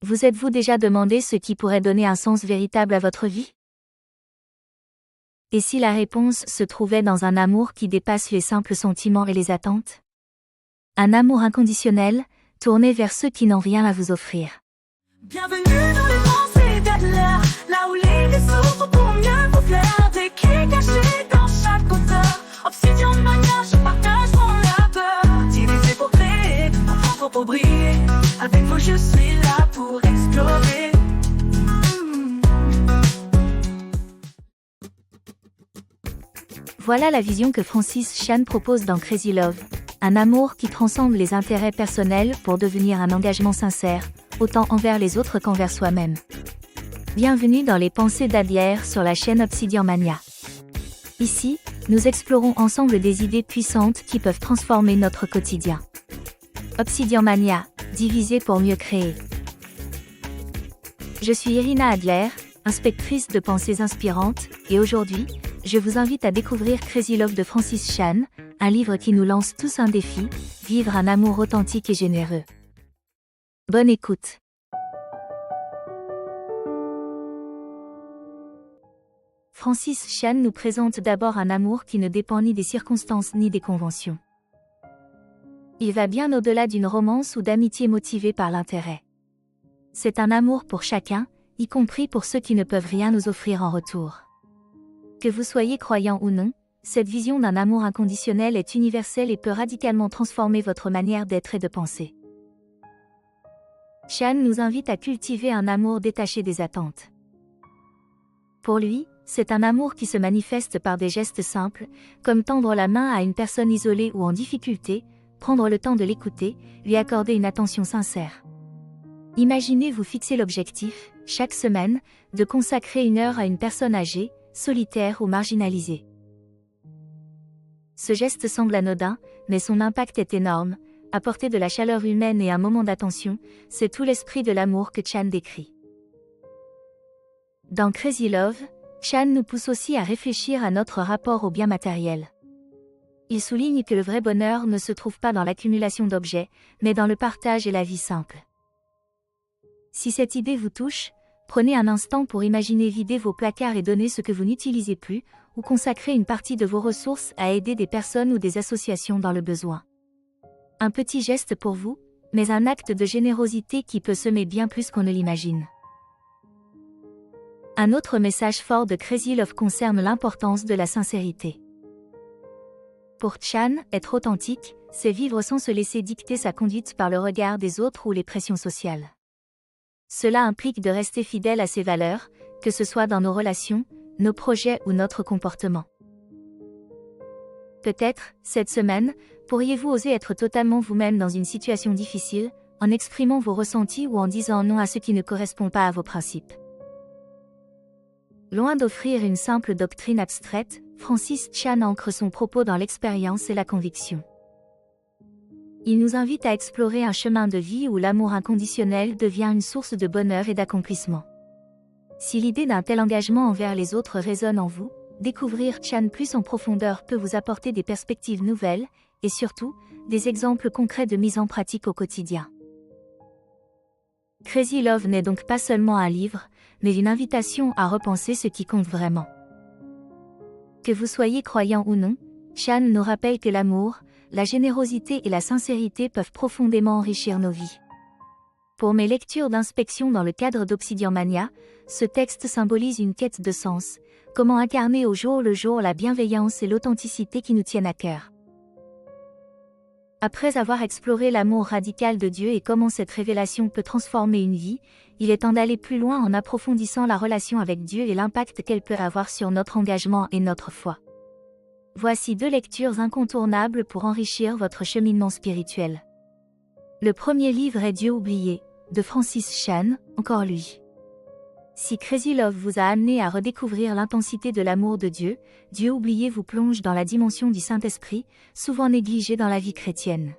Vous êtes-vous déjà demandé ce qui pourrait donner un sens véritable à votre vie? Et si la réponse se trouvait dans un amour qui dépasse les simples sentiments et les attentes? Un amour inconditionnel, tourné vers ceux qui n'ont rien à vous offrir. Bienvenue dans les pensées d'Adler, là où les vaisseaux sont pour mieux vous plaire. Des clés cachées dans chaque auteur. Obsidian Mania, je partage mon labeur. Divisé pour créer, apprendre pour briller. Avec vous je suis là pour explorer. Voilà la vision que Francis Chan propose dans Crazy Love. Un amour qui transcende les intérêts personnels pour devenir un engagement sincère, autant envers les autres qu'envers soi-même. Bienvenue dans les pensées d'Adler sur la chaîne Obsidian Mania. Ici, nous explorons ensemble des idées puissantes qui peuvent transformer notre quotidien. Obsidian Mania, diviser pour mieux créer. Je suis Irina Adler, inspectrice de pensées inspirantes, et aujourd'hui, je vous invite à découvrir Crazy Love de Francis Chan, un livre qui nous lance tous un défi, vivre un amour authentique et généreux. Bonne écoute. Francis Chan nous présente d'abord un amour qui ne dépend ni des circonstances ni des conventions. Il va bien au-delà d'une romance ou d'amitié motivée par l'intérêt. C'est un amour pour chacun, y compris pour ceux qui ne peuvent rien nous offrir en retour. Que vous soyez croyant ou non, cette vision d'un amour inconditionnel est universelle et peut radicalement transformer votre manière d'être et de penser. Chan nous invite à cultiver un amour détaché des attentes. Pour lui, c'est un amour qui se manifeste par des gestes simples, comme tendre la main à une personne isolée ou en difficulté, prendre le temps de l'écouter, lui accorder une attention sincère. Imaginez vous fixer l'objectif, chaque semaine, de consacrer 1 heure à une personne âgée, solitaire ou marginalisée. Ce geste semble anodin, mais son impact est énorme. Apporter de la chaleur humaine et un moment d'attention, c'est tout l'esprit de l'amour que Chan décrit. Dans Crazy Love, Chan nous pousse aussi à réfléchir à notre rapport au bien matériel. Il souligne que le vrai bonheur ne se trouve pas dans l'accumulation d'objets, mais dans le partage et la vie simple. Si cette idée vous touche, prenez un instant pour imaginer vider vos placards et donner ce que vous n'utilisez plus, ou consacrer une partie de vos ressources à aider des personnes ou des associations dans le besoin. Un petit geste pour vous, mais un acte de générosité qui peut semer bien plus qu'on ne l'imagine. Un autre message fort de Crazy Love concerne l'importance de la sincérité. Pour Chan, être authentique, c'est vivre sans se laisser dicter sa conduite par le regard des autres ou les pressions sociales. Cela implique de rester fidèle à ses valeurs, que ce soit dans nos relations, nos projets ou notre comportement. Peut-être, cette semaine, pourriez-vous oser être totalement vous-même dans une situation difficile, en exprimant vos ressentis ou en disant non à ce qui ne correspond pas à vos principes. Loin d'offrir une simple doctrine abstraite, Francis Chan ancre son propos dans l'expérience et la conviction. Il nous invite à explorer un chemin de vie où l'amour inconditionnel devient une source de bonheur et d'accomplissement. Si l'idée d'un tel engagement envers les autres résonne en vous, découvrir Chan plus en profondeur peut vous apporter des perspectives nouvelles, et surtout, des exemples concrets de mise en pratique au quotidien. Crazy Love n'est donc pas seulement un livre, mais une invitation à repenser ce qui compte vraiment. Que vous soyez croyant ou non, Chan nous rappelle que l'amour, la générosité et la sincérité peuvent profondément enrichir nos vies. Pour mes lectures d'inspection dans le cadre d'Obsidian Mania, ce texte symbolise une quête de sens, comment incarner au jour le jour la bienveillance et l'authenticité qui nous tiennent à cœur. Après avoir exploré l'amour radical de Dieu et comment cette révélation peut transformer une vie, il est temps d'aller plus loin en approfondissant la relation avec Dieu et l'impact qu'elle peut avoir sur notre engagement et notre foi. Voici 2 lectures incontournables pour enrichir votre cheminement spirituel. Le premier livre est Dieu oublié, de Francis Chan, encore lui. Si Crazy Love vous a amené à redécouvrir l'intensité de l'amour de Dieu, Dieu oublié vous plonge dans la dimension du Saint-Esprit, souvent négligée dans la vie chrétienne.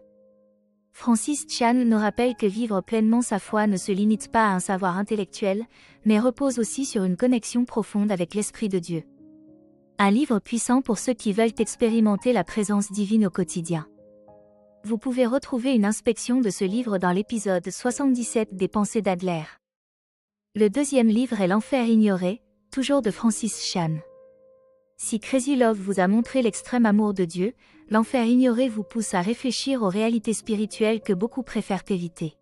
Francis Chan nous rappelle que vivre pleinement sa foi ne se limite pas à un savoir intellectuel, mais repose aussi sur une connexion profonde avec l'Esprit de Dieu. Un livre puissant pour ceux qui veulent expérimenter la présence divine au quotidien. Vous pouvez retrouver une inspection de ce livre dans l'épisode 77 des Pensées d'Adler. Le deuxième livre est L'Enfer ignoré, toujours de Francis Chan. Si Crazy Love vous a montré l'extrême amour de Dieu, L'Enfer ignoré vous pousse à réfléchir aux réalités spirituelles que beaucoup préfèrent éviter.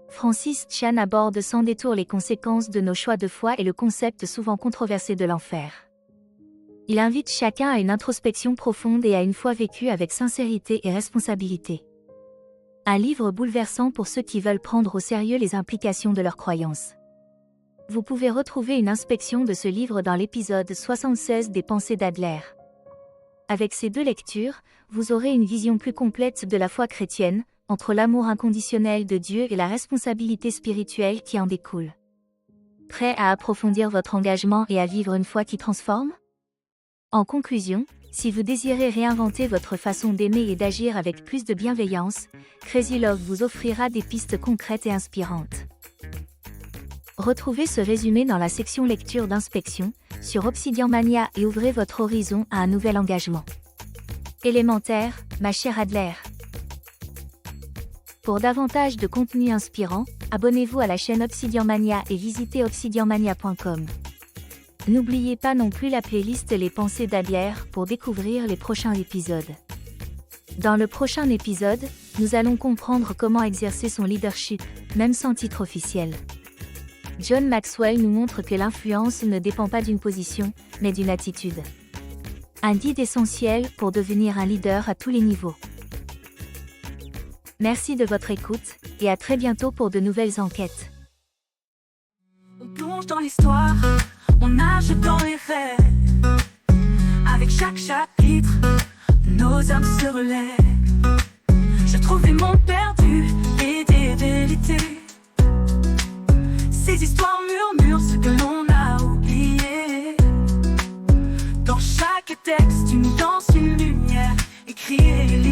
Francis Chan aborde sans détour les conséquences de nos choix de foi et le concept souvent controversé de l'enfer. Il invite chacun à une introspection profonde et à une foi vécue avec sincérité et responsabilité. Un livre bouleversant pour ceux qui veulent prendre au sérieux les implications de leurs croyances. Vous pouvez retrouver une inspection de ce livre dans l'épisode 76 des Pensées d'Adler. Avec ces deux lectures, vous aurez une vision plus complète de la foi chrétienne, entre l'amour inconditionnel de Dieu et la responsabilité spirituelle qui en découle. Prêt à approfondir votre engagement et à vivre une foi qui transforme ? En conclusion, si vous désirez réinventer votre façon d'aimer et d'agir avec plus de bienveillance, Crazy Love vous offrira des pistes concrètes et inspirantes. Retrouvez ce résumé dans la section lecture d'inspection, sur Obsidian Mania et ouvrez votre horizon à un nouvel engagement. Élémentaire, ma chère Adler. Pour davantage de contenu inspirant, abonnez-vous à la chaîne Obsidian Mania et visitez obsidianmania.com. N'oubliez pas non plus la playlist Les Pensées d'Adler pour découvrir les prochains épisodes. Dans le prochain épisode, nous allons comprendre comment exercer son leadership, même sans titre officiel. John Maxwell nous montre que l'influence ne dépend pas d'une position, mais d'une attitude. Un guide essentiel pour devenir un leader à tous les niveaux. Merci de votre écoute, et à très bientôt pour de nouvelles enquêtes. On plonge dans l'histoire, on nage dans les faits. Avec chaque chapitre, nos âmes se relèvent. Je trouve des mondes perdus et des vérités. Ces histoires murmurent ce que l'on a oublié. Dans chaque texte, une danse, une lumière, écriée.